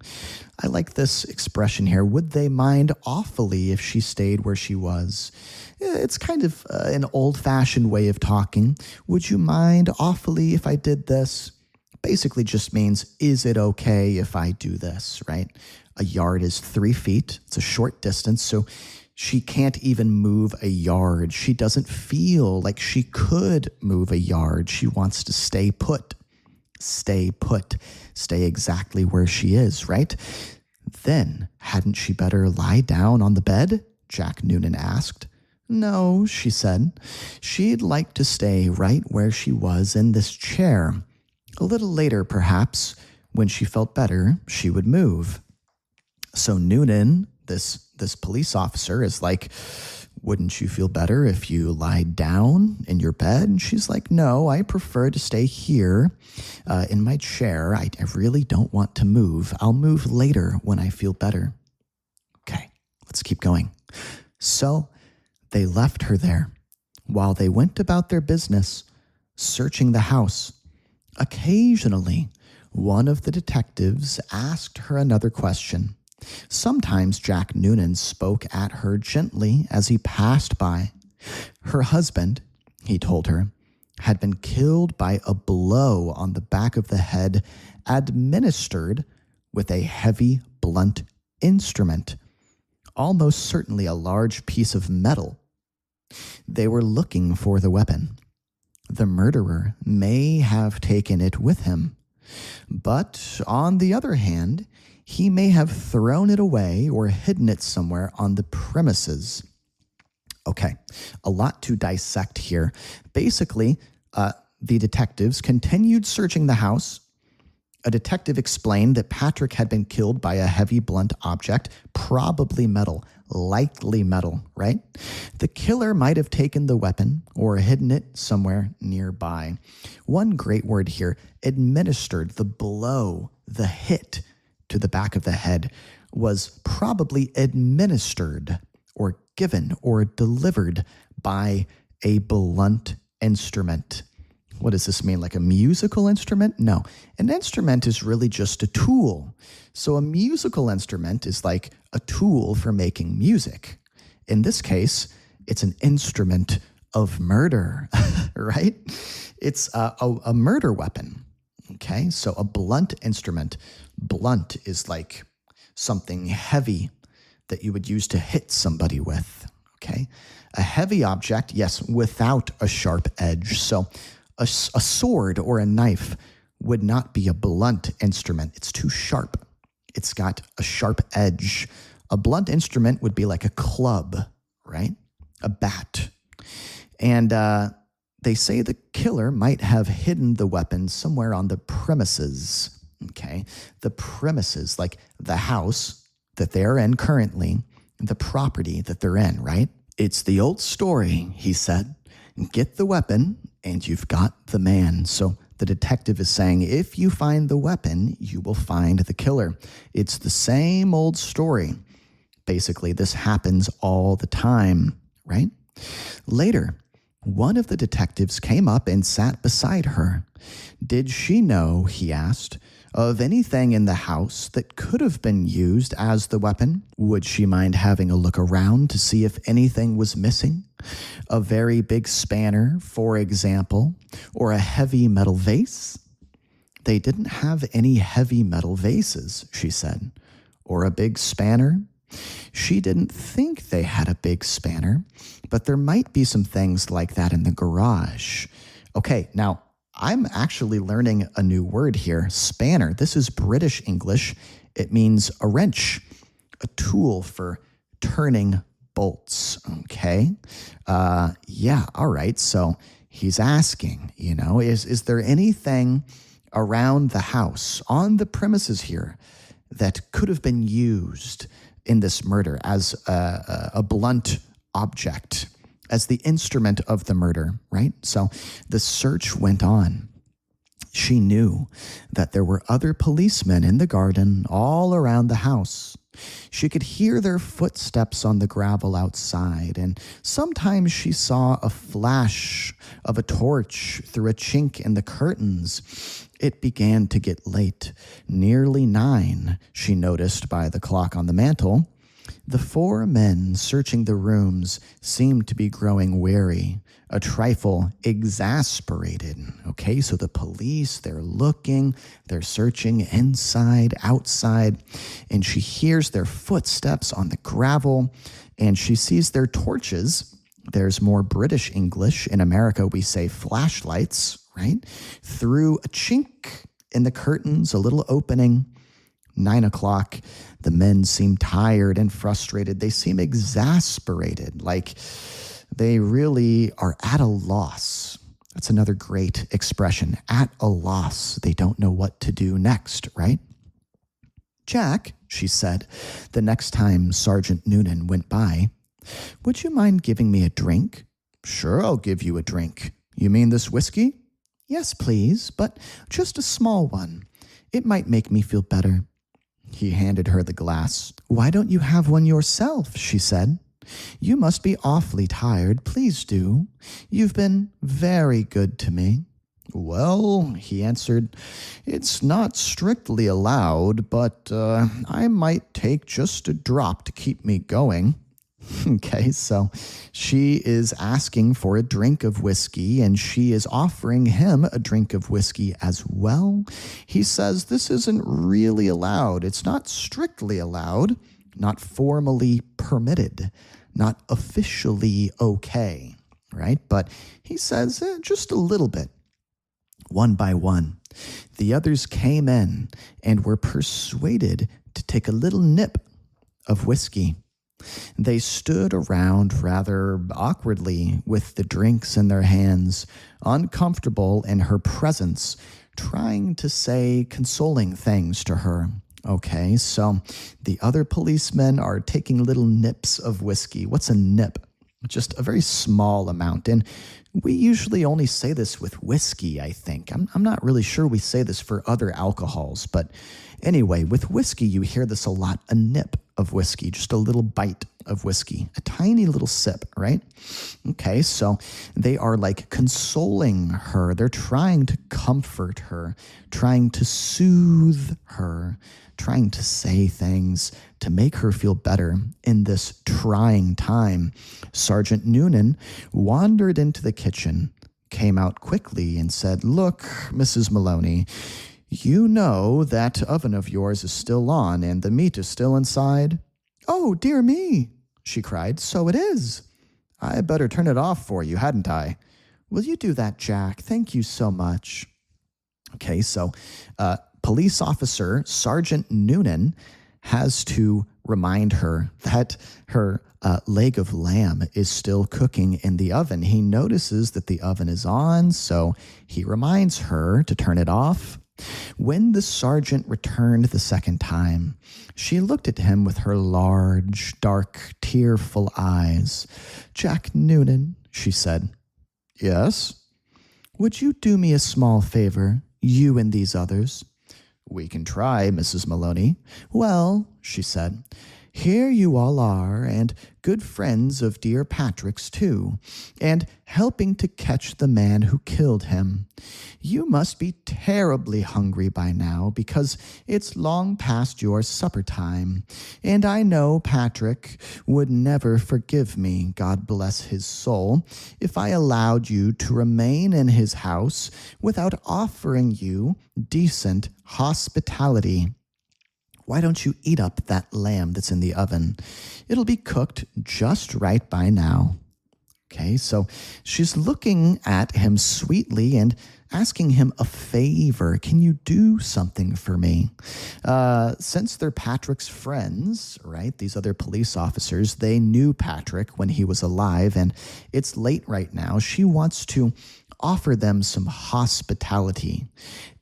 I like this expression here. Would they mind awfully if she stayed where she was? It's kind of an old-fashioned way of talking. Would you mind awfully if I did this? Basically just means, is it okay if I do this, right? A yard is 3 feet. It's a short distance, so she can't even move a yard. She doesn't feel like she could move a yard. She wants to stay put. Stay put. Stay exactly where she is, right? Then, hadn't she better lie down on the bed? Jack Noonan asked. No, she said. She'd like to stay right where she was in this chair. A little later, perhaps, when she felt better, she would move. So Noonan, this police officer, is like, wouldn't you feel better if you lied down in your bed? And she's like, no, I prefer to stay here in my chair. I really don't want to move. I'll move later when I feel better. Okay, let's keep going. So they left her there while they went about their business, searching the house. Occasionally, one of the detectives asked her another question. Sometimes Jack Noonan spoke at her gently as he passed by. Her husband, he told her, had been killed by a blow on the back of the head administered with a heavy, blunt instrument, almost certainly a large piece of metal. They were looking for the weapon. The murderer may have taken it with him. But on the other hand, He may have thrown it away or hidden it somewhere on the premises. Okay, a lot to dissect here. Basically, the detectives continued searching the house. A detective explained that Patrick had been killed by a heavy blunt object, probably metal, likely metal, right? The killer might have taken the weapon or hidden it somewhere nearby. One great word here, administered, the blow, the hit to the back of the head was probably administered or given or delivered by a blunt instrument. What does this mean? Like a musical instrument? No. An instrument is really just a tool. So a musical instrument is like a tool for making music. In this case, it's an instrument of murder, right? It's a murder weapon. Okay, so a blunt instrument. Blunt is like something heavy that you would use to hit somebody with. Okay, a heavy object, yes, without a sharp edge. So a sword or a knife would not be a blunt instrument. It's too sharp. It's got a sharp edge. A blunt instrument would be like a club, right? A bat. And they say the killer might have hidden the weapon somewhere on the premises, okay? The premises, like the house that they're in currently, the property that they're in, right? It's the old story, he said. Get the weapon and you've got the man. So the detective is saying, if you find the weapon, you will find the killer. It's the same old story. Basically, this happens all the time, right? Later, one of the detectives came up and sat beside her. Did she know, he asked, of anything in the house that could have been used as the weapon? Would she mind having a look around to see if anything was missing? A very big spanner, for example, or a heavy metal vase? They didn't have any heavy metal vases, she said, or a big spanner. She didn't think they had a big spanner, but there might be some things like that in the garage. Okay, now I'm actually learning a new word here, spanner. This is British English. It means a wrench, a tool for turning bolts, okay? Yeah, all right. So he's asking, is there anything around the house, on the premises here, that could have been used in this murder as a blunt object, as the instrument of the murder, right? So the search went on. She knew that there were other policemen in the garden all around the house. She could hear their footsteps on the gravel outside, and sometimes she saw a flash of a torch through a chink in the curtains. It began to get late, nearly 9, she noticed by the clock on the mantel. The 4 men searching the rooms seemed to be growing weary, a trifle exasperated. Okay, so the police, they're looking, they're searching inside, outside, and she hears their footsteps on the gravel, and she sees their torches. There's more British English. In America, we say flashlights, right? Through a chink in the curtains, a little opening. 9 o'clock, the men seem tired and frustrated. They seem exasperated, like they really are at a loss. That's another great expression, at a loss. They don't know what to do next, right? Jack, she said, the next time Sergeant Noonan went by, would you mind giving me a drink? Sure, I'll give you a drink. You mean this whiskey? Yes, please, but just a small one. It might make me feel better. He handed her the glass. Why don't you have one yourself? She said. You must be awfully tired. Please do. You've been very good to me. Well, he answered, it's not strictly allowed, but I might take just a drop to keep me going. Okay, so she is asking for a drink of whiskey, and she is offering him a drink of whiskey as well. He says this isn't really allowed. It's not strictly allowed, not formally permitted, not officially okay, right? But he says just a little bit. One by one, the others came in and were persuaded to take a little nip of whiskey. They stood around rather awkwardly with the drinks in their hands, uncomfortable in her presence, trying to say consoling things to her. Okay, so the other policemen are taking little nips of whiskey. What's a nip? Just a very small amount. And we usually only say this with whiskey, I think. I'm not really sure we say this for other alcohols. But anyway, with whiskey, you hear this a lot, a nip of whiskey, just a little bite of whiskey, a tiny little sip, right? Okay, so they are like consoling her. They're trying to comfort her, trying to soothe her, trying to say things to make her feel better in this trying time. Sergeant Noonan wandered into the kitchen, came out quickly and said, "Look, Mrs. Maloney, you know that oven of yours is still on and the meat is still inside?" "Oh, dear me," she cried, "so it is. I had better turn it off for you, hadn't I?" "Will you do that, Jack? Thank you so much." Okay, so police officer Sergeant Noonan has to remind her that her leg of lamb is still cooking in the oven. He notices that the oven is on, so he reminds her to turn it off. When the sergeant returned the second time, she looked at him with her large, dark, tearful eyes. "Jack Noonan," she said. "Yes?" "Would you do me a small favor, you and these others?" "We can try, Mrs. Maloney." "Well," she said, "here you all are, and good friends of dear Patrick's too, and helping to catch the man who killed him. You must be terribly hungry by now, because it's long past your supper time, and I know Patrick would never forgive me, God bless his soul, if I allowed you to remain in his house without offering you decent hospitality. Why don't you eat up that lamb that's in the oven? It'll be cooked just right by now." Okay, so she's looking at him sweetly and asking him a favor. "Can you do something for me?" Since they're Patrick's friends, right, these other police officers, they knew Patrick when he was alive, and it's late right now. She wants to offer them some hospitality,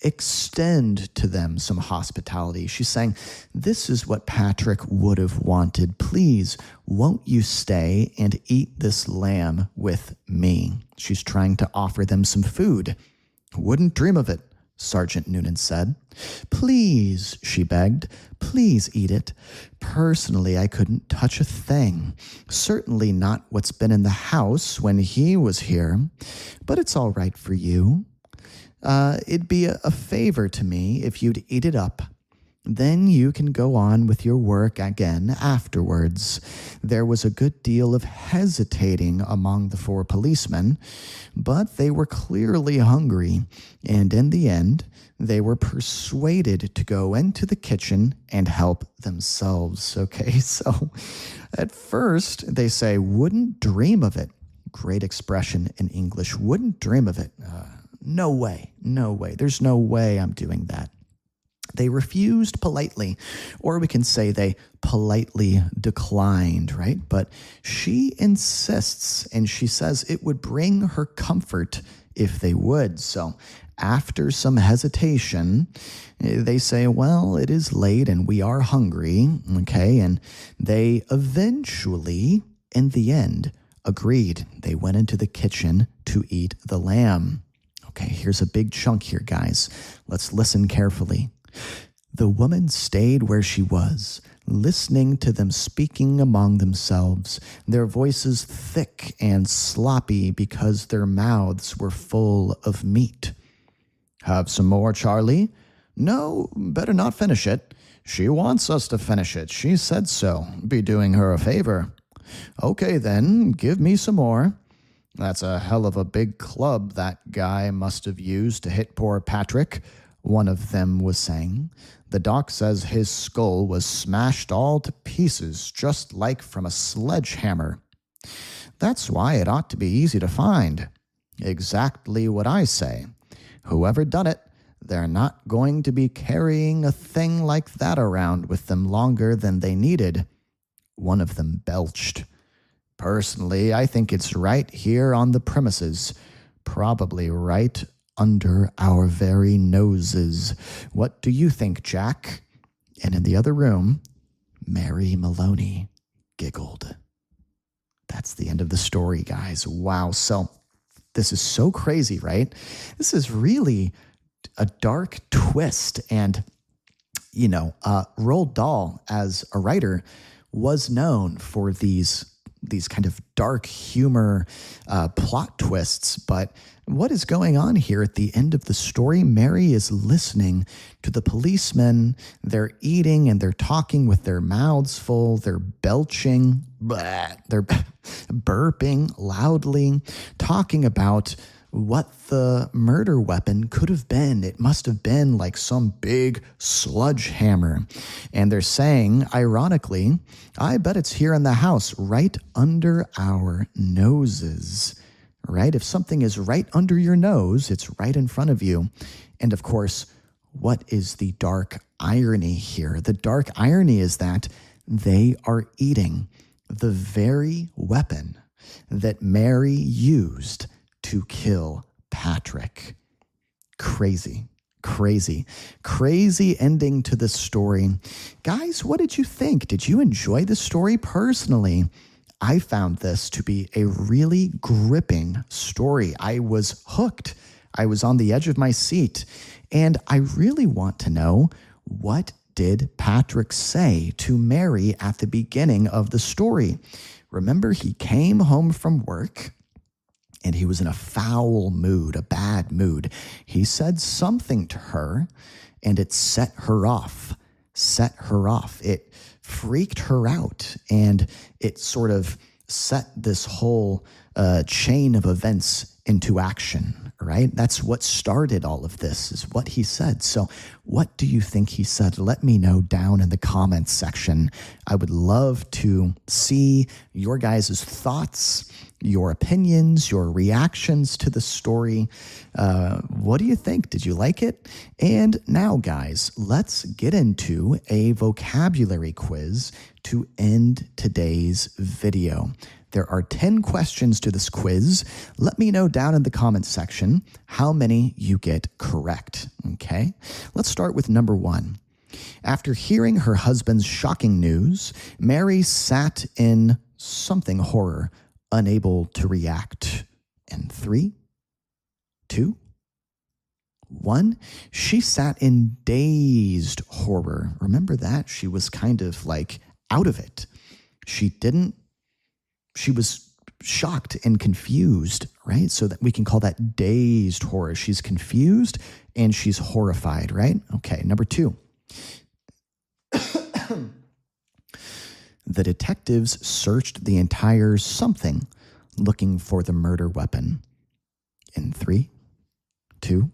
extend to them some hospitality. She's saying, "This is what Patrick would have wanted. Please, won't you stay and eat this lamb with me?" She's trying to offer them some food. "Wouldn't dream of it," Sergeant Noonan said. "Please," she begged, "please eat it. Personally, I couldn't touch a thing. Certainly not what's been in the house when he was here. But it's all right for you. It'd be a favor to me if you'd eat it up. Then you can go on with your work again afterwards." There was a good deal of hesitating among the four policemen, but they were clearly hungry, and in the end, they were persuaded to go into the kitchen and help themselves. Okay, so at first they say, "Wouldn't dream of it." Great expression in English, "wouldn't dream of it." No way, no way. There's no way I'm doing that. They refused politely, or we can say they politely declined, right? But she insists, and she says it would bring her comfort if they would. So after some hesitation, they say, "Well, it is late and we are hungry," okay? And they eventually, in the end, agreed. They went into the kitchen to eat the lamb. Okay, here's a big chunk here, guys. Let's listen carefully. "The woman stayed where she was, listening to them speaking among themselves, their voices thick and sloppy because their mouths were full of meat. 'Have some more, Charlie?' 'No, better not finish it. She wants us to finish it. She said so. Be doing her a favor.' 'Okay then, give me some more.' 'That's a hell of a big club that guy must have used to hit poor Patrick,' one of them was saying. 'The doc says his skull was smashed all to pieces, just like from a sledgehammer.' 'That's why it ought to be easy to find.' 'Exactly what I say. Whoever done it, They're not going to be carrying a thing like that around with them longer than they needed. One of them belched. Personally, I think it's right here on the premises, probably right under our very noses. What do you think, Jack? And in the other room, Mary Maloney giggled. That's the end of the story, guys. Wow. So this is so crazy, right? This is really a dark twist. And, Roald Dahl, as a writer, was known for these kind of dark humor plot twists. But what is going on here at the end of the story? Mary is listening to the policemen. They're eating and they're talking with their mouths full. They're belching. They're burping loudly, talking about what the murder weapon could have been. It must have been like some big sledgehammer. And they're saying, ironically, I bet it's here in the house, right under our noses, right? If something is right under your nose, it's right in front of you. And of course, what is the dark irony here? The dark irony is that they are eating the very weapon that Mary used to kill Patrick. Crazy ending to this story. Guys, what did you think? Did you enjoy the story? Personally, I found this to be a really gripping story. I was hooked. I was on the edge of my seat. And I really want to know, what did Patrick say to Mary at the beginning of the story? Remember, he came home from work and he was in a foul mood, a bad mood. He said something to her and it set her off. It freaked her out, and it sort of set this whole chain of events into action, right? That's what started all of this, is what he said. So what do you think he said? Let me know down in the comments section. I would love to see your guys' thoughts, your opinions, your reactions to the story. What do you think? Did you like it? And now, guys, let's get into a vocabulary quiz to end today's video. There are 10 questions to this quiz. Let me know down in the comments section how many you get correct, okay? Let's start with number 1. After hearing her husband's shocking news, Mary sat in something horror, unable to react. In 3, 2, 1, she sat in dazed horror. Remember that? She was kind of like out of it. She was shocked and confused, right? So that we can call that dazed horror. She's confused and she's horrified, right? Okay, number 2. The detectives searched the entire something looking for the murder weapon. In 3, 2,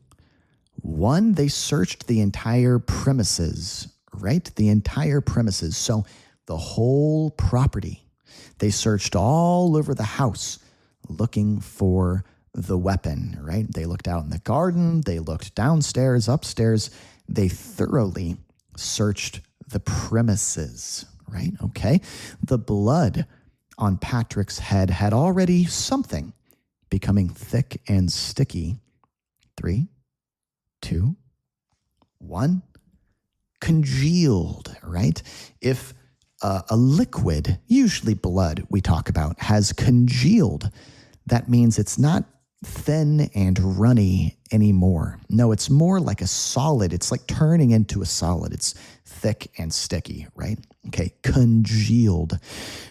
1, they searched the entire premises, right? The entire premises. So the whole property. They searched all over the house looking for the weapon, right? They looked out in the garden. They looked downstairs, upstairs. They thoroughly searched the premises, right? Okay. The blood on Patrick's head had already something becoming thick and sticky. 3, 2, 1. Congealed, right? If a liquid, usually blood we talk about, has congealed, that means it's not thin and runny anymore. No, it's more like a solid. It's like turning into a solid. It's thick and sticky, right? Okay, congealed.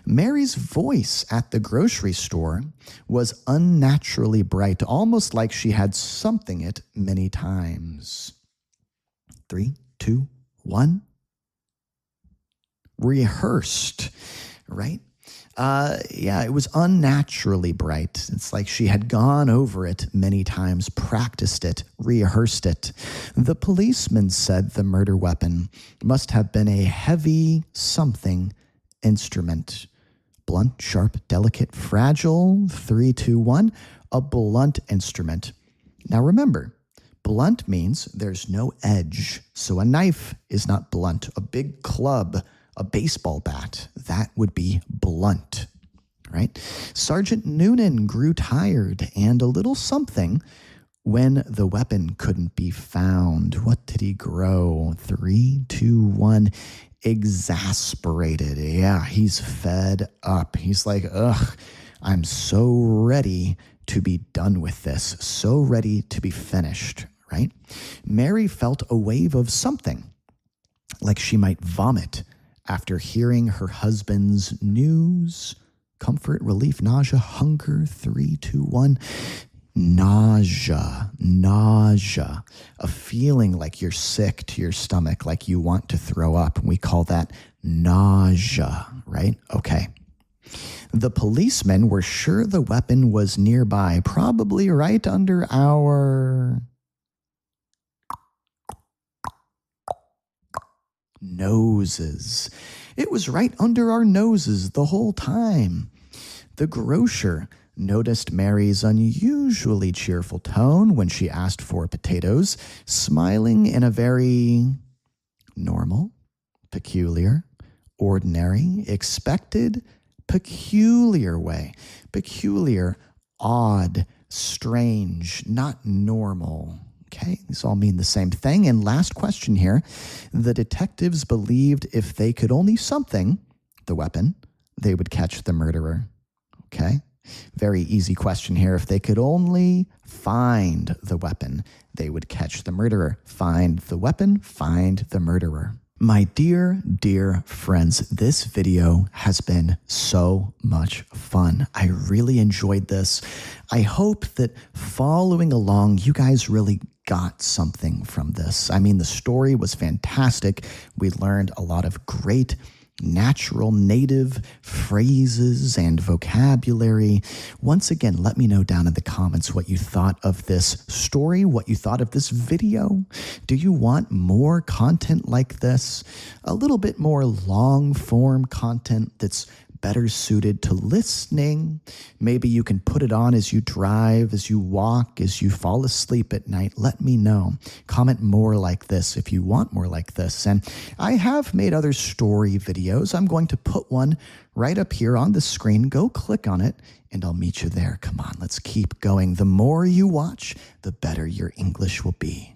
Mary's voice at the grocery store was unnaturally bright, almost like she had something it many times. 3, 2, 1. Rehearsed, right? It was unnaturally bright. It's like she had gone over it many times, practiced it, rehearsed it. The policeman said the murder weapon must have been a heavy something instrument. Blunt, sharp, delicate, fragile. 3, 2, 1. A blunt instrument. Now remember, Blunt means there's no edge. So a knife is not blunt. A big club, a baseball bat, that would be blunt, right? Sergeant Noonan grew tired and a little something when the weapon couldn't be found. What did he grow? 3, 2, 1. Exasperated. Yeah, he's fed up. He's like, ugh, I'm so ready to be done with this, so ready to be finished, right? Mary felt a wave of something, like she might vomit after hearing her husband's news. Comfort, relief, nausea, hunger, 3, 2, 1. Nausea, a feeling like you're sick to your stomach, like you want to throw up. We call that nausea, right? Okay. The policemen were sure the weapon was nearby, probably right under our noses. It was right under our noses the whole time. The grocer noticed Mary's unusually cheerful tone when she asked for potatoes, smiling in a very normal, peculiar, ordinary, expected, peculiar way. Peculiar, odd, strange, not normal. Okay, these all mean the same thing. And last question here. The detectives believed if they could only something, the weapon, they would catch the murderer. Okay, very easy question here. If they could only find the weapon, they would catch the murderer. Find the weapon, find the murderer. My dear, dear friends, this video has been so much fun. I really enjoyed this. I hope that following along, you guys really got something from this. I mean, the story was fantastic. We learned a lot of great natural native phrases and vocabulary. Once again, let me know down in the comments what you thought of this story, what you thought of this video. Do you want more content like this? A little bit more long form content that's better suited to listening. Maybe you can put it on as you drive, as you walk, as you fall asleep at night. Let me know. Comment more like this if you want more like this. And I have made other story videos. I'm going to put one right up here on the screen. Go click on it and I'll meet you there. Come on, let's keep going. The more you watch, the better your English will be.